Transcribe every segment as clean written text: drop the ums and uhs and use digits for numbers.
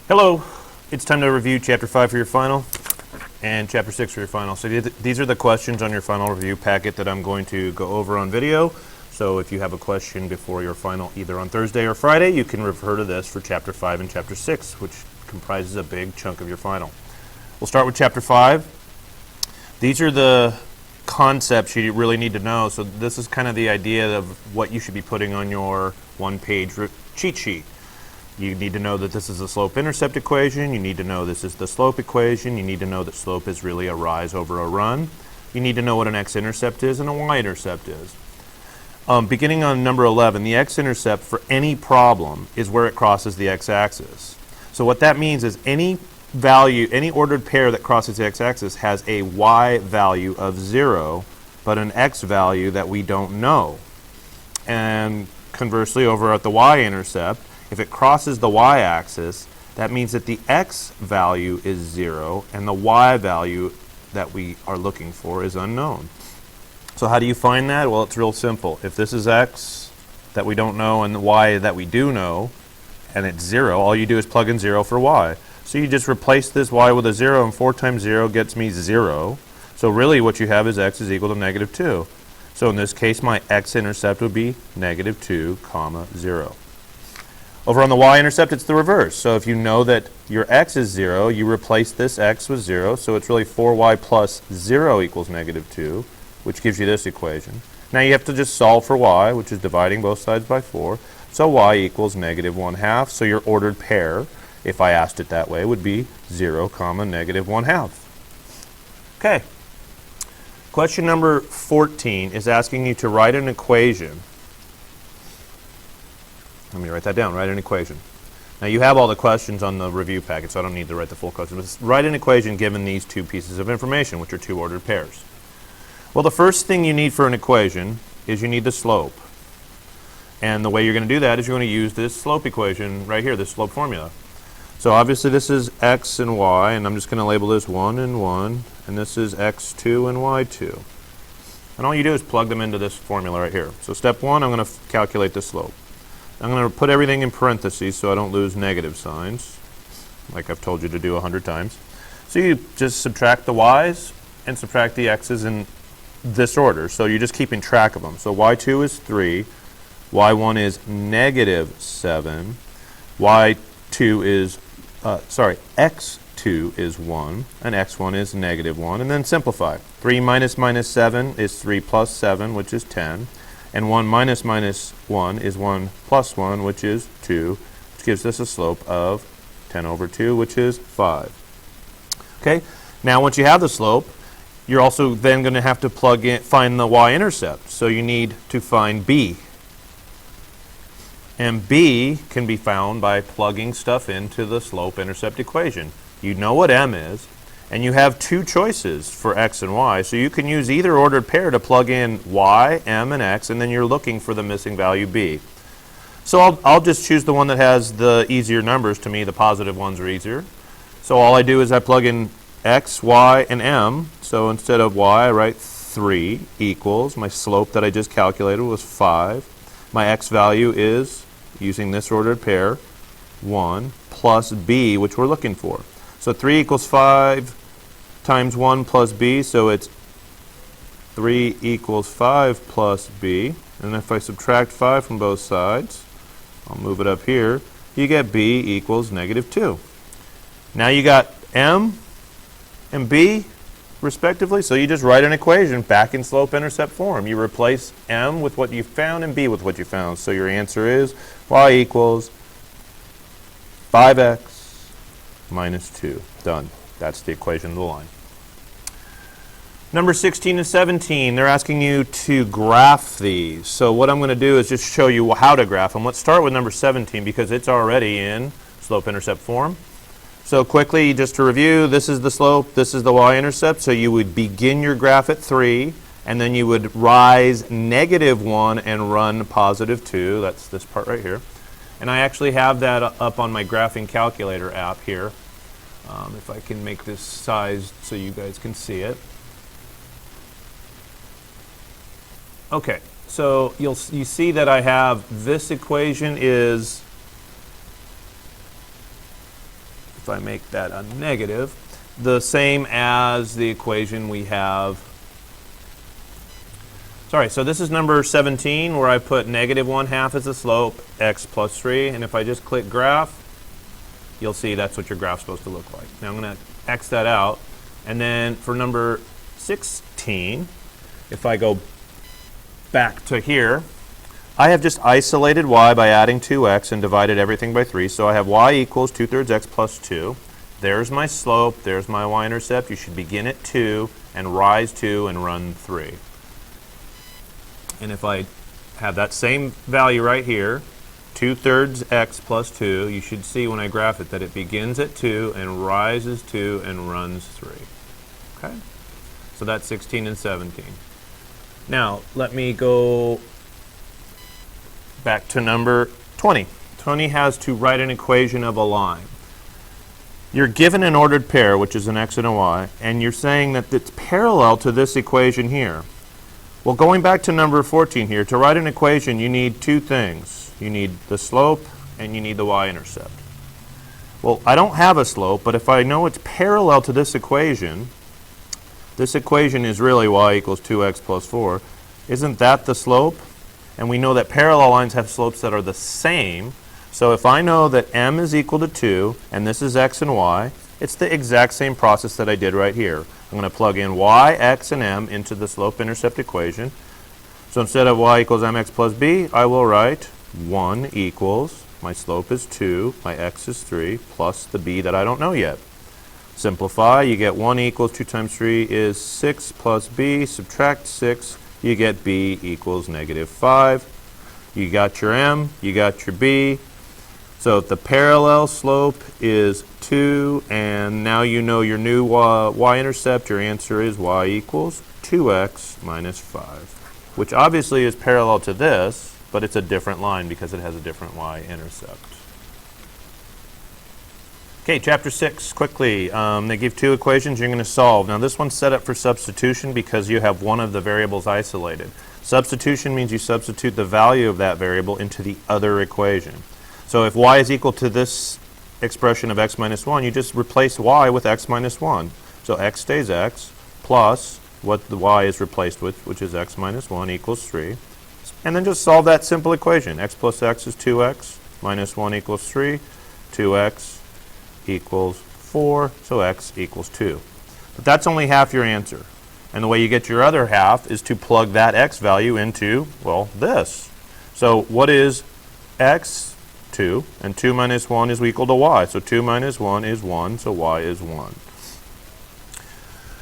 Hello, it's time to review Chapter 5 for your final and Chapter 6 for your final. So these are the questions on your final review packet that I'm going to go over on video. So if you have a question before your final either on Thursday or Friday, you can refer to this for Chapter 5 and Chapter 6, which comprises a big chunk of your final. We'll start with Chapter 5. These are the concepts you really need to know. So this is kind of the idea of what you should be putting on your one-page cheat sheet. You need to know that this is a slope-intercept equation. You need to know this is the slope equation. You need to know that slope is really a rise over a run. You need to know what an x-intercept is and a y-intercept is. Beginning on number 11, the x-intercept for any problem is where it crosses the x-axis. So what that means is any value, any ordered pair that crosses the x-axis has a y value of 0, but an x value that we don't know. And conversely, over at the y-intercept, if it crosses the y-axis, that means that the x value is 0 and the y value that we are looking for is unknown. So how do you find that? Well, it's real simple. If this is x that we don't know and the y that we do know, and it's 0, all you do is plug in 0 for y. So you just replace this y with a 0, and 4 times 0 gets me 0. So really what you have is x is equal to negative 2. So in this case, my x-intercept would be negative 2, 0. Over on the y-intercept, it's the reverse. So if you know that your x is 0, you replace this x with 0. So it's really 4y plus 0 equals negative 2, which gives you this equation. Now you have to just solve for y, which is dividing both sides by 4. So y equals negative 1/2. So your ordered pair, if I asked it that way, would be 0, negative 1/2. Okay. Question number 14 is asking you to write an equation. Let me write that down. Write an equation. Now you have all the questions on the review packet, so I don't need to write the full question. But write an equation given these two pieces of information, which are two ordered pairs. Well, the first thing you need for an equation is you need the slope. And the way you're going to do that is you're going to use this slope equation right here, this slope formula. So obviously this is x and y, and I'm just going to label this 1 and 1, and this is x2 and y2. And all you do is plug them into this formula right here. So step 1, I'm going to calculate the slope. I'm going to put everything in parentheses so I don't lose negative signs, like I've told you to do 100 times. So you just subtract the y's and subtract the x's in this order. So you're just keeping track of them. So y2 is 3, y1 is negative 7, x2 is 1, and x1 is negative 1, and then simplify. 3 minus 7 is 3 plus 7, which is 10. And 1 minus 1 is 1 plus 1, which is 2, which gives us a slope of 10 over 2, which is 5. Okay, now once you have the slope, you're also then going to have to find the y-intercept. So you need to find b. And b can be found by plugging stuff into the slope-intercept equation. You know what m is, and you have two choices for x and y, so you can use either ordered pair to plug in y, m, and x, and then you're looking for the missing value b. So I'll just choose the one that has the easier numbers. To me, the positive ones are easier. So all I do is I plug in x, y, and m. So instead of y, I write 3 equals, my slope that I just calculated was 5. My x value is, using this ordered pair, 1 plus b, which we're looking for. So 3 equals 5 times 1 plus b, so it's 3 equals 5 plus b. And if I subtract 5 from both sides, I'll move it up here, you get b equals negative 2. Now you got m and b, respectively, so you just write an equation back in slope-intercept form. You replace m with what you found and b with what you found. So your answer is y equals 5x minus 2. Done. That's the equation of the line. Number 16 and 17, they're asking you to graph these. So what I'm going to do is just show you how to graph them. Let's start with number 17 because it's already in slope-intercept form. So quickly, just to review, this is the slope, this is the y-intercept. So you would begin your graph at 3, and then you would rise negative 1 and run positive 2. That's this part right here. And I actually have that up on my graphing calculator app here. If I can make this sized so you guys can see it. Okay, so you see that I have this equation is if I make that a negative, the same as the equation we have. Sorry, so this is number 17 where I put negative 1/2 as the slope, x plus 3, and if I just click graph, you'll see that's what your graph's supposed to look like. Now I'm going to X that out, and then for number 16, if I go back to here, I have just isolated y by adding 2x and divided everything by 3, so I have y equals 2/3 x plus 2. There's my slope, there's my y-intercept. You should begin at 2 and rise 2 and run 3. And if I have that same value right here, 2/3 x plus 2, you should see when I graph it that it begins at 2 and rises 2 and runs 3. Okay? So that's 16 and 17. Now, let me go back to number 20. 20 has to write an equation of a line. You're given an ordered pair, which is an x and a y, and you're saying that it's parallel to this equation here. Well, going back to number 14 here, to write an equation, you need two things. You need the slope and you need the y-intercept. Well, I don't have a slope, but if I know it's parallel to this equation is really y equals 2x plus 4. Isn't that the slope? And we know that parallel lines have slopes that are the same. So if I know that m is equal to 2, and this is x and y, it's the exact same process that I did right here. I'm going to plug in y, x, and m into the slope-intercept equation. So instead of y equals mx plus b, I will write 1 equals, my slope is 2, my x is 3, plus the b that I don't know yet. Simplify, you get 1 equals 2 times 3 is 6 plus b, subtract 6, you get b equals negative 5. You got your m, you got your b. So if the parallel slope is 2, and now you know your new y-intercept, your answer is y equals 2x minus 5, which obviously is parallel to this, but it's a different line because it has a different y-intercept. Okay, chapter 6, quickly. They give two equations you're going to solve. Now this one's set up for substitution because you have one of the variables isolated. Substitution means you substitute the value of that variable into the other equation. So if y is equal to this expression of x minus 1, you just replace y with x minus 1. So x stays x, plus what the y is replaced with, which is x minus 1 equals 3. And then just solve that simple equation. X plus x is 2x, minus 1 equals 3, 2x equals 4, so x equals 2. But that's only half your answer. And the way you get your other half is to plug that x value into, well, this. So what is x? 2, and 2 minus 1 is equal to y. So 2 minus 1 is 1, so y is 1.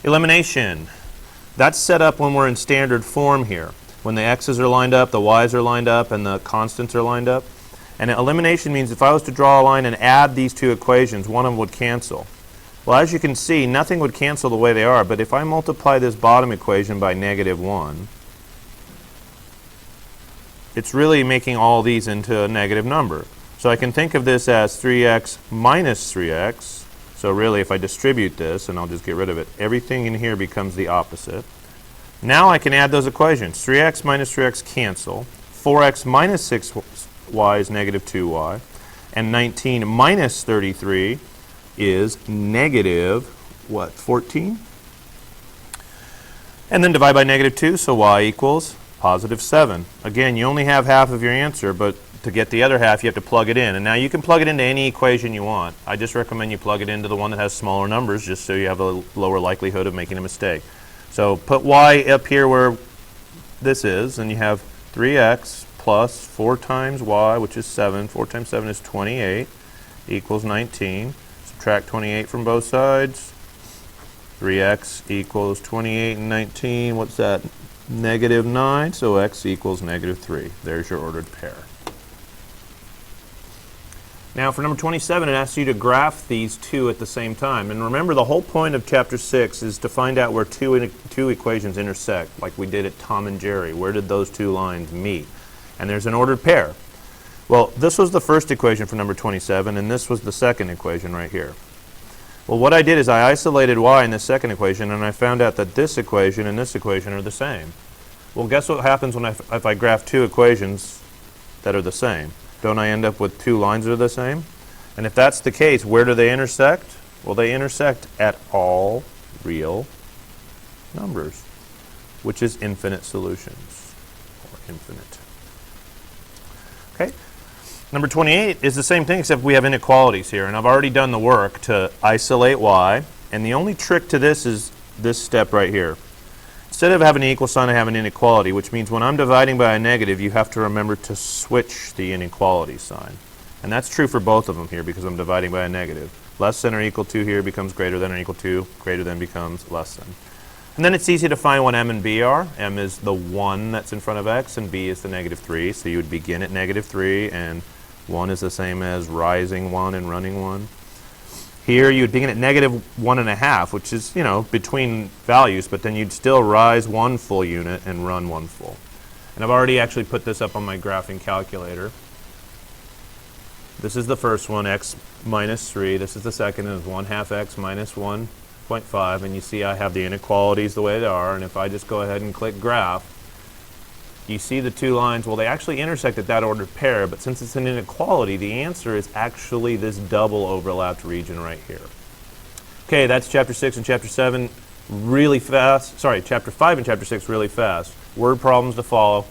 Elimination. That's set up when we're in standard form here. When the x's are lined up, the y's are lined up, and the constants are lined up. And elimination means if I was to draw a line and add these two equations, one of them would cancel. Well, as you can see, nothing would cancel the way they are, but if I multiply this bottom equation by negative 1, it's really making all these into a negative number. So I can think of this as 3x minus 3x. So really, if I distribute this, and I'll just get rid of it, everything in here becomes the opposite. Now I can add those equations. 3x minus 3x cancel. 4x minus 6y is negative 2y. And 19 minus 33 is negative, what, 14? And then divide by negative 2, so y equals positive 7. Again, you only have half of your answer, but to get the other half, you have to plug it in. And now you can plug it into any equation you want. I just recommend you plug it into the one that has smaller numbers just so you have a lower likelihood of making a mistake. So put y up here where this is, and you have 3x plus 4 times y, which is 7. 4 times 7 is 28, equals 19. Subtract 28 from both sides. 3x equals 28 and 19. What's that? Negative 9, so x equals negative 3. There's your ordered pair. Now for number 27, it asks you to graph these two at the same time. And remember, the whole point of chapter 6 is to find out where two equations intersect, like we did at Tom and Jerry. Where did those two lines meet? And there's an ordered pair. Well, this was the first equation for number 27, and this was the second equation right here. Well, what I did is I isolated y in this second equation, and I found out that this equation and this equation are the same. Well, guess what happens when if I graph two equations that are the same? Don't I end up with two lines that are the same? And if that's the case, where do they intersect? Well, they intersect at all real numbers, which is infinite solutions, or infinite. Okay. Number 28 is the same thing, except we have inequalities here, and I've already done the work to isolate y, and the only trick to this is this step right here. Instead of having an equal sign, I have an inequality, which means when I'm dividing by a negative, you have to remember to switch the inequality sign. And that's true for both of them here because I'm dividing by a negative. Less than or equal to here becomes greater than or equal to, greater than becomes less than. And then it's easy to find what m and b are. M is the 1 that's in front of x, and b is the negative 3. So you would begin at negative 3, and 1 is the same as rising 1 and running 1. Here you'd begin at negative 1.5, which is, between values, but then you'd still rise 1 full unit and run 1 full. And I've already actually put this up on my graphing calculator. This is the first one, x minus 3. This is the second, is 1/2 x minus 1.5. And you see I have the inequalities the way they are. And if I just go ahead and click graph, you see the two lines, well, they actually intersect at that ordered pair, but since it's an inequality, the answer is actually this double overlapped region right here. Okay, that's chapter 6 and chapter 7 really fast. Sorry, chapter 5 and chapter 6 really fast. Word problems to follow.